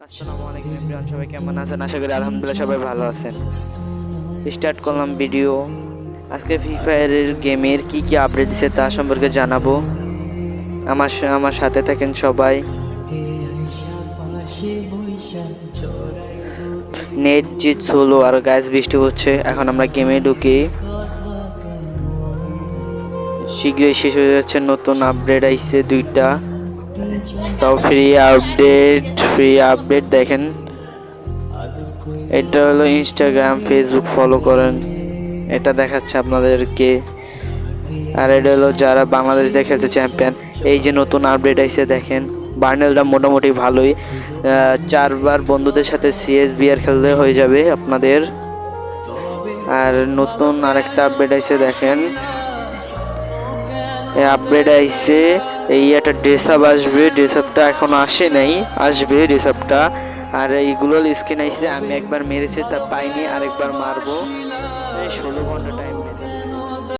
আসসালামু আলাইকুম এভরিওয়ান, সবাই কেমন আছেন? আশা করি আলহামদুলিল্লাহ সবাই ভালো আছেন। স্টার্ট করলাম ভিডিও। আজকে ফ্রি ফায়ারের গেমের কি কি আপডেট দিছে তা সম্পর্কে জানাবো। আমার সাথে থাকেন সবাই। নেট জিত হলো আর গ্যাস বৃষ্টি হচ্ছে। এখন আমরা গেমে ঢুকি। শীঘ্রই শেষ হয়ে যাচ্ছে। নতুন আপডেট আইছে দুইটা, তাও ফ্রি আপডেট দেখেন। এটা হলো ইনস্টাগ্রাম, ফেসবুক ফলো করেন, এটা দেখাচ্ছে আপনাদেরকে। আর এটা হলো যারা বাংলাদেশ দেখেছে চ্যাম্পিয়ন। এই যে নতুন আপডেট আইছে দেখেন, বার্নেলটা মোটামুটি ভালোই। 4বার বন্ধুদের সাথে CSBR খেলতে হয়ে যাবে আপনাদের। আর নতুন আরেকটা আপডেট আইছে দেখেন, এই আপডেট আইছে এই একটা ড্রেস আপ আসবে। ড্রেস আপটা এখনো আসে নাই, আসবে ড্রেস আপটা। আর এইগুলোর স্কিন আইছে, আমি একবার মেরেছি তা পাইনি, আরেকবার মারবো। 16 ঘন্টা টাইম